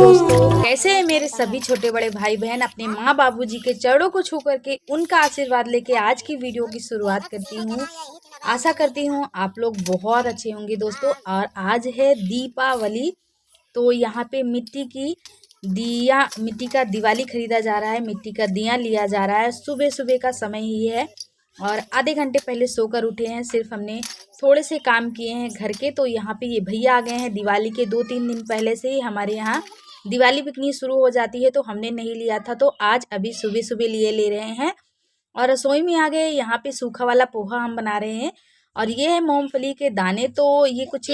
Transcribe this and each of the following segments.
दोस्तों, कैसे हैं मेरे सभी छोटे बड़े भाई बहन। अपने माँ बाबूजी के चरणों को छू करके उनका आशीर्वाद लेके आज की वीडियो की शुरुआत करती हूँ। आशा करती हूँ आप लोग बहुत अच्छे होंगे दोस्तों। और आज है दीपावली, तो यहाँ पे मिट्टी का दिवाली खरीदा जा रहा है, मिट्टी का दिया लिया जा रहा है। सुबह सुबह का समय ही है और आधे घंटे पहले सोकर उठे हैं। सिर्फ हमने थोड़े से काम किए हैं घर के। तो यहाँ पे ये भैया आ गए हैं। दिवाली के 2-3 दिन पहले से ही हमारे यहाँ दिवाली बिकनी शुरू हो जाती है, तो हमने नहीं लिया था, तो आज अभी सुबह सुबह ले रहे हैं। और रसोई में आ गए। यहाँ पे सूखा वाला पोहा हम बना रहे हैं और ये है मूंगफली के दाने। तो ये कुछ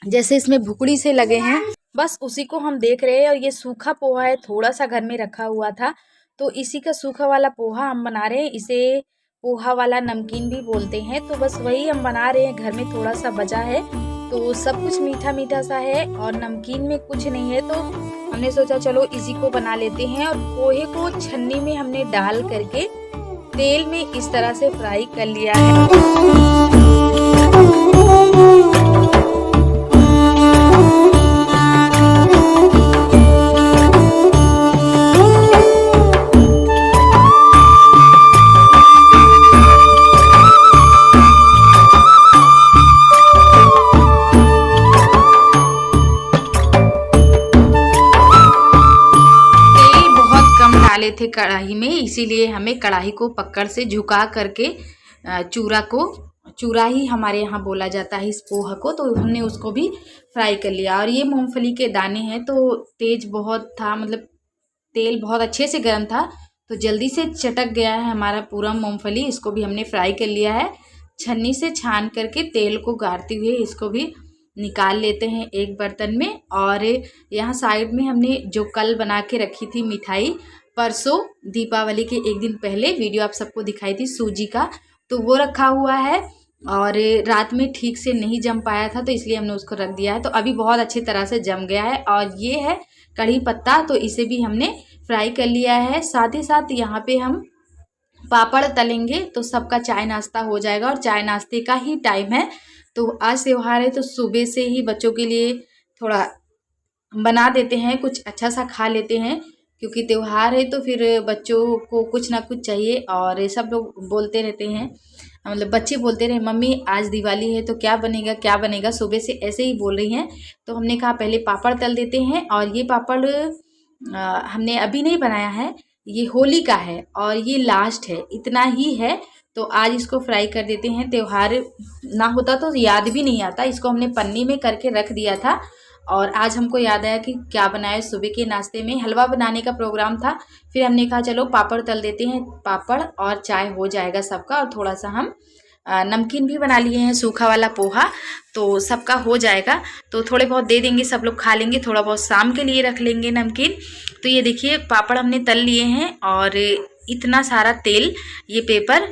जैसे इसमें भुकड़ी से लगे हैं, बस उसी को हम देख रहे हैं। और ये सूखा पोहा है, थोड़ा सा घर में रखा हुआ था, तो इसी का सूखा वाला पोहा हम बना रहे हैं। इसे पोहा वाला नमकीन भी बोलते हैं। तो बस वही हम बना रहे हैं। घर में थोड़ा सा बचा है, तो सब कुछ मीठा मीठा सा है और नमकीन में कुछ नहीं है, तो हमने सोचा चलो इसी को बना लेते हैं। और पोहे को छन्नी में हमने डाल करके तेल में इस तरह से फ्राई कर लिया है। डाले थे कढ़ाई में, इसीलिए हमें कढ़ाई को पकड़ से झुका करके चूरा ही हमारे यहाँ बोला जाता है इस पोहा को, तो हमने उसको भी फ्राई कर लिया। और ये मूंगफली के दाने हैं, तो तेज बहुत था, मतलब तेल बहुत अच्छे से गर्म था, तो जल्दी से चटक गया है हमारा पूरा मूंगफली। इसको भी हमने फ्राई कर लिया है। छन्नी से छान करके तेल को गारते हुए इसको भी निकाल लेते हैं एक बर्तन में। और यहाँ साइड में हमने जो कल बना के रखी थी मिठाई, परसों दीपावली के एक दिन पहले वीडियो आप सबको दिखाई थी सूजी का, तो वो रखा हुआ है। और रात में ठीक से नहीं जम पाया था, तो इसलिए हमने उसको रख दिया है। तो अभी बहुत अच्छी तरह से जम गया है। और ये है कढ़ी पत्ता, तो इसे भी हमने फ्राई कर लिया है। साथ ही साथ यहाँ पे हम पापड़ तलेंगे, तो सबका चाय नाश्ता हो जाएगा। और चाय नाश्ते का ही टाइम है, तो आज त्योहार है, तो सुबह से ही बच्चों के लिए थोड़ा बना देते हैं, कुछ अच्छा सा खा लेते हैं, क्योंकि त्योहार है तो फिर बच्चों को कुछ ना कुछ चाहिए। और सब लोग बोलते रहते हैं, मतलब बच्चे बोलते रहे मम्मी आज दिवाली है तो क्या बनेगा क्या बनेगा, सुबह से ऐसे ही बोल रही हैं। तो हमने कहा पहले पापड़ तल देते हैं। और ये पापड़ हमने अभी नहीं बनाया है, ये होली का है और ये लास्ट है, इतना ही है, तो आज इसको फ्राई कर देते हैं। त्योहार ना होता तो याद भी नहीं आता। इसको हमने पन्नी में करके रख दिया था और आज हमको याद आया कि क्या बनाए। सुबह के नाश्ते में हलवा बनाने का प्रोग्राम था, फिर हमने कहा चलो पापड़ तल देते हैं, पापड़ और चाय हो जाएगा सबका। और थोड़ा सा हम नमकीन भी बना लिए हैं, सूखा वाला पोहा, तो सबका हो जाएगा। तो थोड़े बहुत दे देंगे, सब लोग खा लेंगे, थोड़ा बहुत शाम के लिए रख लेंगे नमकीन। तो ये देखिए पापड़ हमने तल लिए हैं। और इतना सारा तेल ये पेपर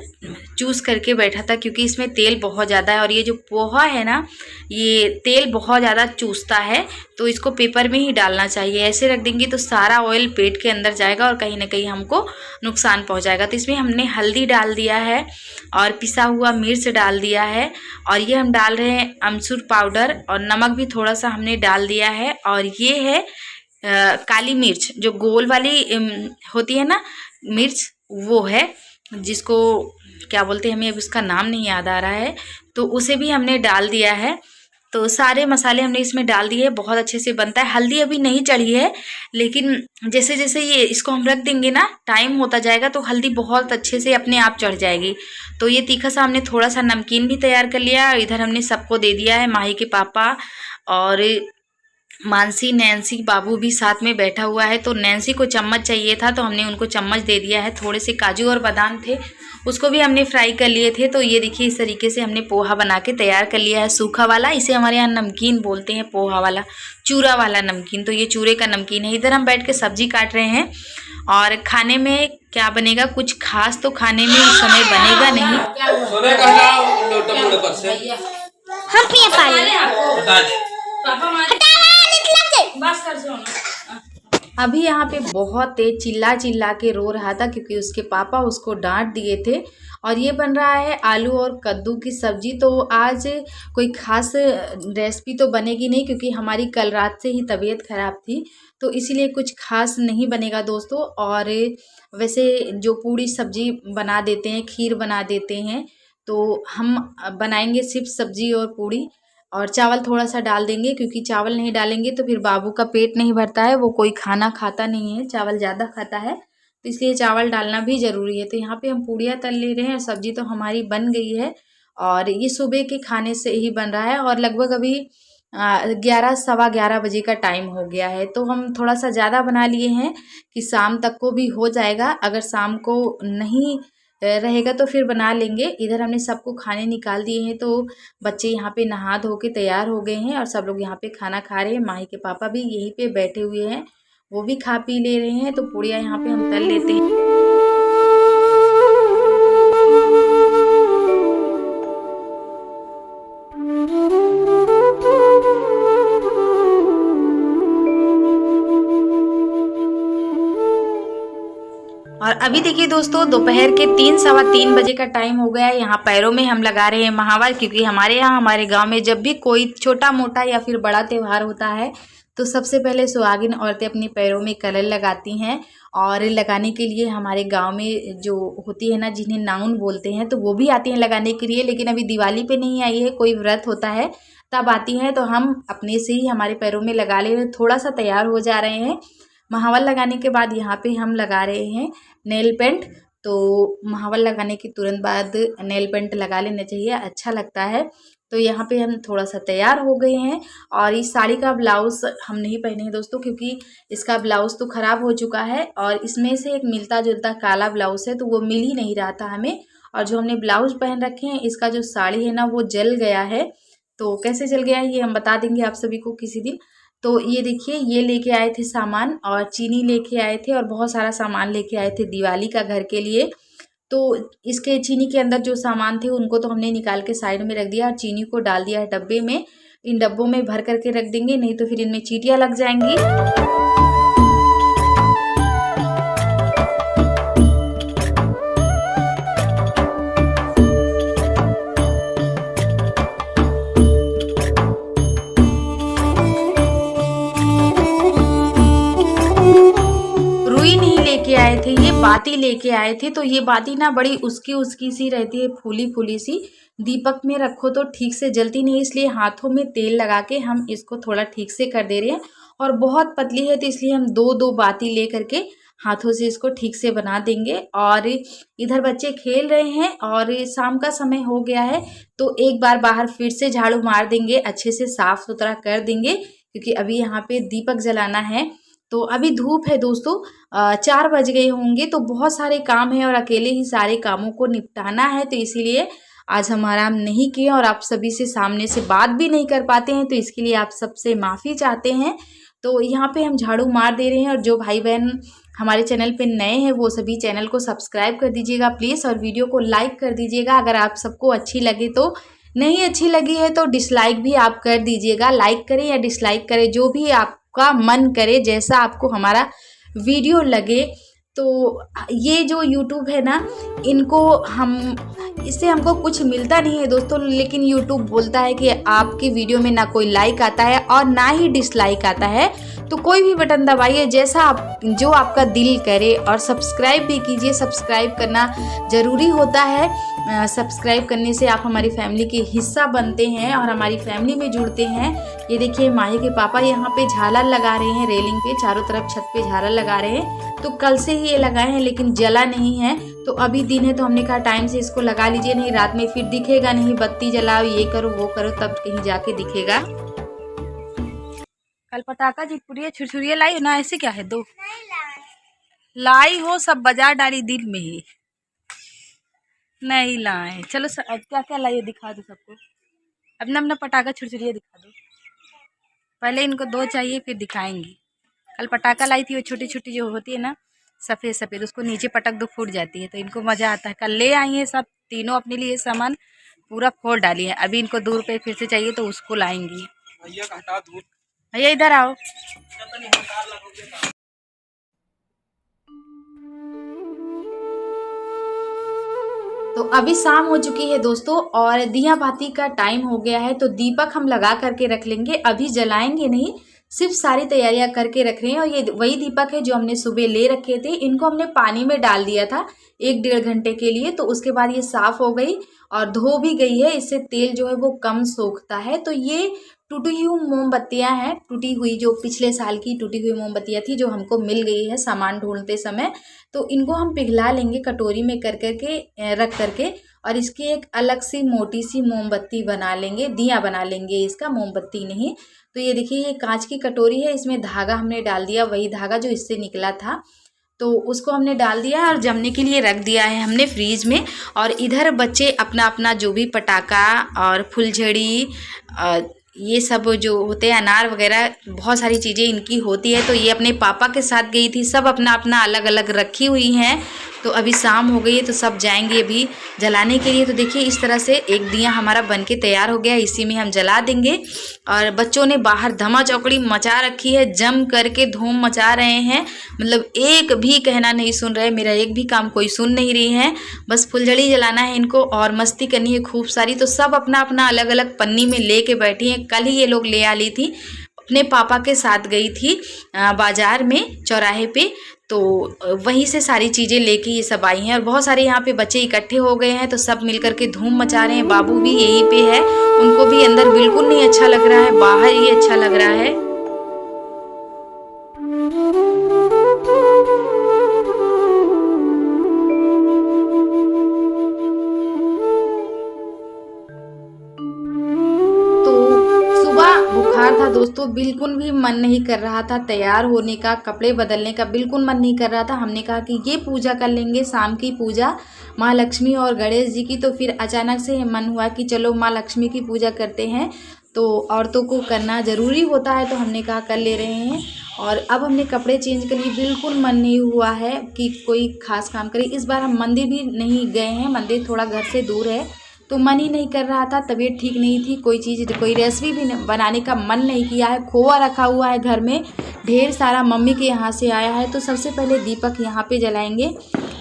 चूस करके बैठा था, क्योंकि इसमें तेल बहुत ज़्यादा है। और ये जो पोहा है ना, ये तेल बहुत ज़्यादा चूसता है, तो इसको पेपर में ही डालना चाहिए। ऐसे रख देंगे तो सारा ऑयल पेट के अंदर जाएगा और कहीं ना कहीं हमको नुकसान पहुंचाएगा। तो इसमें हमने हल्दी डाल दिया है और पिसा हुआ मिर्च डाल दिया है। और ये हम डाल रहे हैं अमचूर पाउडर, और नमक भी थोड़ा सा हमने डाल दिया है। और ये है काली मिर्च, जो गोल वाली होती है ना मिर्च, वो है, जिसको क्या बोलते हैं हमें अब उसका नाम नहीं याद आ रहा है, तो उसे भी हमने डाल दिया है। तो सारे मसाले हमने इसमें डाल दिए, बहुत अच्छे से बनता है। हल्दी अभी नहीं चढ़ी है, लेकिन जैसे जैसे ये इसको हम रख देंगे ना, टाइम होता जाएगा, तो हल्दी बहुत अच्छे से अपने आप चढ़ जाएगी। तो ये तीखा सा हमने थोड़ा सा नमकीन भी तैयार कर लिया। इधर हमने सबको दे दिया है, माही के पापा और मानसी, नैन्सी, बाबू भी साथ में बैठा हुआ है। तो नैन्सी को चम्मच चाहिए था, तो हमने उनको चम्मच दे दिया है। थोड़े से काजू और बादाम थे, उसको भी हमने फ्राई कर लिए थे। तो ये देखिए इस तरीके से हमने पोहा बना के तैयार कर लिया है, सूखा वाला। इसे हमारे यहाँ नमकीन बोलते हैं, पोहा वाला, चूरा वाला नमकीन। तो ये चूरे का नमकीन है। इधर हम बैठ के सब्जी काट रहे हैं। और खाने में क्या बनेगा, कुछ खास तो खाने में इस समय बनेगा नहीं। अभी यहाँ पे बहुत तेज चिल्ला चिल्ला के रो रहा था क्योंकि उसके पापा उसको डांट दिए थे। और ये बन रहा है आलू और कद्दू की सब्जी। तो आज कोई खास रेसिपी तो बनेगी नहीं क्योंकि हमारी कल रात से ही तबीयत ख़राब थी, तो इसीलिए कुछ खास नहीं बनेगा दोस्तों। और वैसे जो पूड़ी सब्जी बना देते हैं, खीर बना देते हैं, तो हम बनाएंगे सिर्फ सब्जी और पूड़ी, और चावल थोड़ा सा डाल देंगे क्योंकि चावल नहीं डालेंगे तो फिर बाबू का पेट नहीं भरता है, वो कोई खाना खाता नहीं है, चावल ज़्यादा खाता है, तो इसलिए चावल डालना भी ज़रूरी है। तो यहाँ पे हम पूड़ियाँ तल ले रहे हैं, सब्जी तो हमारी बन गई है और ये सुबह के खाने से ही बन रहा है। और लगभग अभी 11 सवा 11 बजे का टाइम हो गया है, तो हम थोड़ा सा ज़्यादा बना लिए हैं कि शाम तक को भी हो जाएगा। अगर शाम को नहीं रहेगा तो फिर बना लेंगे। इधर हमने सबको खाने निकाल दिए हैं, तो बच्चे यहाँ पे नहा धो के तैयार हो गए हैं और सब लोग यहाँ पे खाना खा रहे हैं। माही के पापा भी यहीं पे बैठे हुए हैं, वो भी खा पी ले रहे हैं। तो पूड़ियाँ यहाँ पे हम तल लेते हैं। और अभी देखिए दोस्तों, दोपहर के 3 सवा 3 बजे का टाइम हो गया है। यहाँ पैरों में हम लगा रहे हैं महावर, क्योंकि हमारे यहाँ हमारे गांव में जब भी कोई छोटा मोटा या फिर बड़ा त्यौहार होता है तो सबसे पहले सुहागिन औरतें अपने पैरों में कलर लगाती हैं। और लगाने के लिए हमारे गांव में जो होती है ना, जिन्हें नाउन बोलते हैं, तो वो भी आती हैं लगाने के लिए। लेकिन अभी दिवाली पे नहीं आई है, कोई व्रत होता है तब आती हैं, तो हम अपने से ही हमारे पैरों में लगा ले रहे हैं। थोड़ा सा तैयार हो जा रहे हैं। महावर लगाने के बाद यहाँ पे हम लगा रहे हैं नेल पेंट। तो महावर लगाने के तुरंत बाद नेल पेंट लगा लेना चाहिए, अच्छा लगता है। तो यहाँ पे हम थोड़ा सा तैयार हो गए हैं। और इस साड़ी का ब्लाउज़ हम नहीं पहने हैं दोस्तों, क्योंकि इसका ब्लाउज़ तो ख़राब हो चुका है और इसमें से एक मिलता जुलता काला ब्लाउज़ है, तो वो मिल ही नहीं रहा था हमें। और जो हमने ब्लाउज़ पहन रखे हैं, इसका जो साड़ी है ना, वो जल गया है। तो कैसे जल गया है ये हम बता देंगे आप सभी को किसी दिन। तो ये देखिए, ये लेके आए थे सामान, और चीनी लेके आए थे और बहुत सारा सामान लेके आए थे दिवाली का घर के लिए। तो इसके चीनी के अंदर जो सामान थे उनको तो हमने निकाल के साइड में रख दिया और चीनी को डाल दिया है डब्बे में। इन डब्बों में भर करके रख देंगे, नहीं तो फिर इनमें चींटियाँ लग जाएंगी। रुई नहीं लेके आए थे, ये बाती लेके आए थे। तो ये बाती ना बड़ी उसकी उसकी सी रहती है, फूली फूली सी, दीपक में रखो तो ठीक से जलती नहीं, इसलिए हाथों में तेल लगा के हम इसको थोड़ा ठीक से कर दे रहे हैं। और बहुत पतली है तो इसलिए हम दो दो बाती ले करके हाथों से इसको ठीक से बना देंगे। और इधर बच्चे खेल रहे हैं और शाम का समय हो गया है, तो एक बार बाहर फिर से झाड़ू मार देंगे, अच्छे से साफ सुथरा कर देंगे, क्योंकि अभी यहाँ पे दीपक जलाना है। तो अभी धूप है दोस्तों, 4 बज गए होंगे, तो बहुत सारे काम हैं और अकेले ही सारे कामों को निपटाना है, तो इसीलिए आज हम आराम नहीं किए और आप सभी से सामने से बात भी नहीं कर पाते हैं, तो इसके लिए आप सबसे माफ़ी चाहते हैं। तो यहाँ पे हम झाड़ू मार दे रहे हैं। और जो भाई बहन हमारे चैनल पे नए हैं वो सभी चैनल को सब्सक्राइब कर दीजिएगा प्लीज़, और वीडियो को लाइक कर दीजिएगा अगर आप सबको अच्छी लगे तो। नहीं अच्छी लगी है तो डिसलाइक भी आप कर दीजिएगा, लाइक करें या डिसलाइक करें, जो भी आपका मन करे, जैसा आपको हमारा वीडियो लगे। तो ये जो यूट्यूब है ना, इनको इससे हमको कुछ मिलता नहीं है दोस्तों, लेकिन यूट्यूब बोलता है कि आपकी वीडियो में ना कोई लाइक आता है और ना ही डिसलाइक आता है। तो कोई भी बटन दबाइए जैसा जो आपका दिल करे, और सब्सक्राइब भी कीजिए, सब्सक्राइब करना ज़रूरी होता है। सब्सक्राइब करने से आप हमारी फैमिली के हिस्सा बनते हैं और हमारी फैमिली में जुड़ते हैं। ये देखिए, माही के पापा यहाँ पे झालर लगा रहे हैं, रेलिंग पे चारों तरफ छत पे झालर लगा रहे हैं। तो कल से ही ये लगाए हैं लेकिन जला नहीं है, तो अभी दिन है तो हमने कहा टाइम से इसको लगा लीजिए, नहीं रात में फिर दिखेगा नहीं, बत्ती जलाओ, ये करो वो करो, तब कहीं जाके दिखेगा। कल पटाखा चिटपुटिया छुरछुरिया लाई हो ना, ऐसे क्या है, दो लाई हो, सब बाजार डाली दिन में ही नहीं लाए। चलो क्या क्या लाइए दिखा दो सबको, अपना अपना पटाखा छुरछुरिया दिखा दो। पहले इनको दो चाहिए फिर दिखाएंगी। कल पटाखा लाई थी, वो छोटी छोटी जो होती है ना, सफ़ेद सफ़ेद, उसको नीचे पटक दो फूट जाती है, तो इनको मज़ा आता है। कल ले आई हैं सब तीनों अपने लिए सामान, पूरा फोड़ डाली है। अभी इनको 2 रुपये फिर से चाहिए तो उसको लाएंगी। भैया इधर आओ। तो अभी शाम हो चुकी है दोस्तों और दिया बाती का टाइम हो गया है। तो दीपक हम लगा करके रख लेंगे, अभी जलाएंगे नहीं, सिर्फ सारी तैयारियां करके रख रहे हैं। और ये वही दीपक है जो हमने सुबह ले रखे थे। इनको हमने पानी में डाल दिया था 1-1.5 घंटे के लिए। तो उसके बाद ये साफ़ हो गई और धो भी गई है। इससे तेल जो है वो कम सोखता है। तो ये टूटी हुई मोमबत्तियां हैं, टूटी हुई जो पिछले साल की टूटी हुई मोमबत्तियां थी जो हमको मिल गई है सामान ढूंढते समय। तो इनको हम पिघला लेंगे कटोरी में कर करके रख करके और इसकी एक अलग सी मोटी सी मोमबत्ती बना लेंगे, दिया बना लेंगे इसका, मोमबत्ती नहीं। तो ये देखिए ये कांच की कटोरी है, इसमें धागा हमने डाल दिया, वही धागा जो इससे निकला था। तो उसको हमने डाल दिया और जमने के लिए रख दिया है हमने फ्रीज में। और इधर बच्चे अपना अपना जो भी पटाखा और फुलझड़ी ये सब जो होते हैं, अनार वगैरह बहुत सारी चीज़ें इनकी होती है। तो ये अपने पापा के साथ गई थी, सब अपना अपना अलग अलग रखी हुई हैं। तो अभी शाम हो गई है तो सब जाएंगे अभी जलाने के लिए। तो देखिए इस तरह से एक दिया हमारा बनके तैयार हो गया, इसी में हम जला देंगे। और बच्चों ने बाहर धमा चौकड़ी मचा रखी है, जम करके धूम मचा रहे हैं, मतलब एक भी कहना नहीं सुन रहे, मेरा एक भी काम कोई सुन नहीं रही है। बस फुलझड़ी जलाना है इनको और मस्ती करनी है खूब सारी। तो सब अपना अपना अलग अलग पन्नी में ले के बैठी हैं। कल ही ये लोग ले आ ली थी, अपने पापा के साथ गई थी बाजार में चौराहे पे। तो वहीं से सारी चीज़ें लेके ये सब आई हैं और बहुत सारे यहाँ पे बच्चे इकट्ठे हो गए हैं। तो सब मिल करके धूम मचा रहे हैं। बाबू भी यहीं पे है, उनको भी अंदर बिल्कुल नहीं अच्छा लग रहा है, बाहर ही अच्छा लग रहा है। बुखार था दोस्तों, बिल्कुल भी मन नहीं कर रहा था तैयार होने का, कपड़े बदलने का बिल्कुल मन नहीं कर रहा था। हमने कहा कि ये पूजा कर लेंगे, शाम की पूजा माँ लक्ष्मी और गणेश जी की। तो फिर अचानक से मन हुआ कि चलो माँ लक्ष्मी की पूजा करते हैं, तो औरतों को करना ज़रूरी होता है। तो हमने कहा कर ले रहे हैं। और अब हमने कपड़े चेंज कर लिए, बिल्कुल मन नहीं हुआ है कि कोई खास काम करे। इस बार हम मंदिर भी नहीं गए हैं, मंदिर थोड़ा घर से दूर है, तो मन ही नहीं कर रहा था, तबीयत ठीक नहीं थी, कोई चीज़ कोई रेसिपी भी बनाने का मन नहीं किया है। खोआ रखा हुआ है घर में ढेर सारा, मम्मी के यहाँ से आया है। तो सबसे पहले दीपक यहाँ पे जलाएंगे।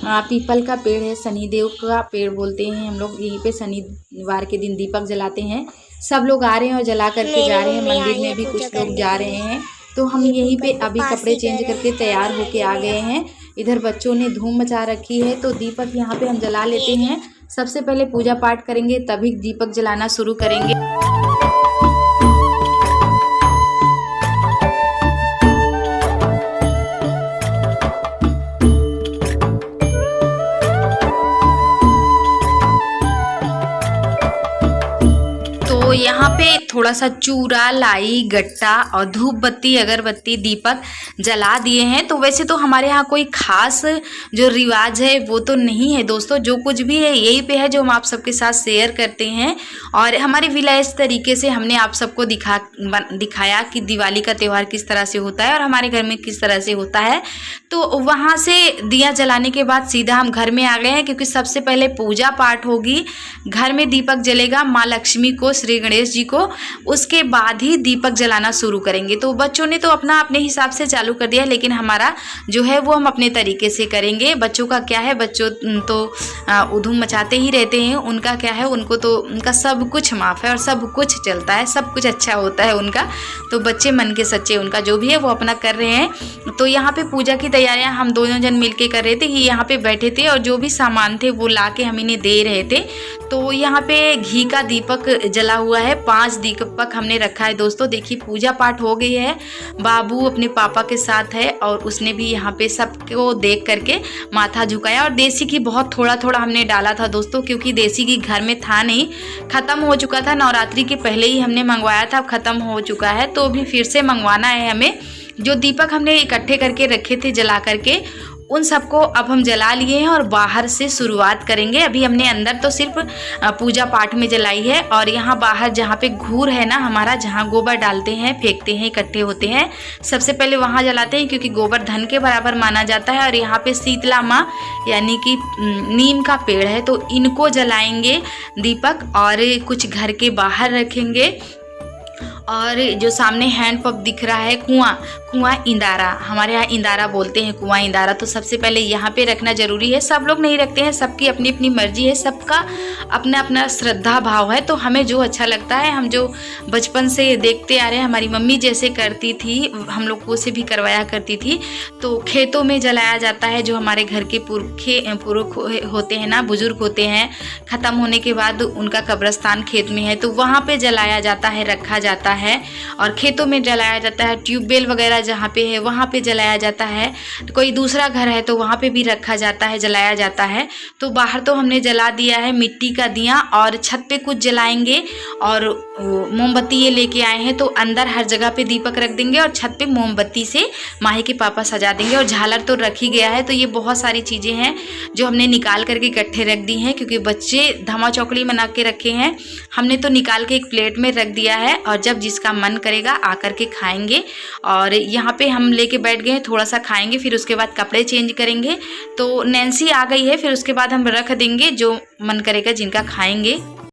पीपल का पेड़ है, शनिदेव का पेड़ बोलते हैं हम लोग, यहीं पे शनिवार के दिन दीपक जलाते हैं। सब लोग आ रहे हैं और जला करके जा रहे हैं, मंदिर में भी कुछ लोग जा रहे हैं। तो हम यहीं पे अभी कपड़े चेंज करके तैयार होके आ गए हैं। इधर बच्चों ने धूम मचा रखी है। तो दीपक यहाँ पे हम जला लेते हैं। सबसे पहले पूजा पाठ करेंगे तभी दीपक जलाना शुरू करेंगे। तो यहाँ पे थोड़ा सा चूरा, लाई, गट्टा और धूप बत्ती, अगरबत्ती, दीपक जला दिए हैं। तो वैसे तो हमारे यहाँ कोई खास जो रिवाज है वो तो नहीं है दोस्तों, जो कुछ भी है यही पे है जो हम आप सबके साथ शेयर करते हैं। और हमारे विलेज तरीके से हमने आप सबको दिखाया कि दिवाली का त्यौहार किस तरह से होता है और हमारे घर में किस तरह से होता है। तो वहाँ से दिया जलाने के बाद सीधा हम घर में आ गए हैं, क्योंकि सबसे पहले पूजा पाठ होगी, घर में दीपक जलेगा माँ लक्ष्मी को, श्री गणेश जी को, उसके बाद ही दीपक जलाना शुरू करेंगे। तो बच्चों ने तो अपने हिसाब से चालू कर दिया, लेकिन हमारा जो है वो हम अपने तरीके से करेंगे। बच्चों का क्या है, बच्चों तो उधूम मचाते ही रहते हैं, उनका क्या है, उनको तो उनका सब कुछ माफ़ है और सब कुछ चलता है, सब कुछ अच्छा होता है उनका। तो बच्चे मन के सच्चे, उनका जो भी है वो अपना कर रहे हैं। तो यहाँ पे पूजा की तैयारियां हम दोनों जन मिलके कर रहे थे। ये यहाँ पे बैठे थे और जो भी सामान थे वो ला के हम इन्हें दे रहे थे। तो यहाँ पे घी का दीपक जला हुआ है, 5 दीपक हमने रखा है दोस्तों। देखिए पूजा पाठ हो गई है, बाबू अपने पापा के साथ है और उसने भी यहाँ पे सबको देख करके माथा झुकाया। और देसी घी बहुत थोड़ा थोड़ा हमने डाला था दोस्तों, क्योंकि देसी घी घर में था नहीं, ख़त्म हो चुका था, नवरात्रि के पहले ही हमने मंगवाया था, अब ख़त्म हो चुका है। तो अभी फिर से मंगवाना है हमें। जो दीपक हमने इकट्ठे करके रखे थे जला करके, उन सबको अब हम जला लिए हैं और बाहर से शुरुआत करेंगे। अभी हमने अंदर तो सिर्फ पूजा पाठ में जलाई है, और यहाँ बाहर जहाँ पे घूर है ना हमारा, जहाँ गोबर डालते हैं, फेंकते हैं, इकट्ठे होते हैं, सबसे पहले वहाँ जलाते हैं, क्योंकि गोबर धन के बराबर माना जाता है। और यहाँ पे शीतला माँ यानी कि नीम का पेड़ है, तो इनको जलाएंगे दीपक, और कुछ घर के बाहर रखेंगे। और जो सामने हैंड पंप दिख रहा है, कुआं इंदारा, हमारे यहाँ इंदारा बोलते हैं, कुआं इंदारा। तो सबसे पहले यहाँ पे रखना ज़रूरी है। सब लोग नहीं रखते हैं, सबकी अपनी अपनी मर्जी है, सबका अपना अपना श्रद्धा भाव है। तो हमें जो अच्छा लगता है, हम जो बचपन से देखते आ रहे हैं, हमारी मम्मी जैसे करती थी, हम लोग को से भी करवाया करती थी। तो खेतों में जलाया जाता है, जो हमारे घर के पुरख होते हैं ना, बुजुर्ग होते हैं, ख़त्म होने के बाद उनका कब्रिस्तान खेत में है, तो वहाँ पे जलाया जाता है, रखा जाता है। और खेतों में जलाया जाता है, ट्यूबवेल वगैरह जहाँ पे है वहाँ पे जलाया जाता है। तो कोई दूसरा घर है तो वहाँ पे भी रखा जाता है, जलाया जाता है। तो बाहर तो हमने जला दिया है मिट्टी का दिया, और छत पे कुछ जलाएंगे, और मोमबत्ती ये लेके आए हैं, तो अंदर हर जगह पे दीपक रख देंगे, और छत पे मोमबत्ती से माही के पापा सजा देंगे। और झालर तो रख ही गया है। तो ये बहुत सारी चीज़ें हैं जो हमने निकाल करके इकट्ठे रख दी हैं, क्योंकि बच्चे धमा चौकड़ी बना के रखे हैं। हमने तो निकाल के एक प्लेट में रख दिया है, और जब जिसका मन करेगा आकर के खाएंगे। और यहाँ पे हम लेके बैठ गए, थोड़ा सा खाएंगे, फिर उसके बाद कपड़े चेंज करेंगे। तो नैन्सी आ गई है, फिर उसके बाद हम रख देंगे, जो मन करेगा जिनका खाएंगे।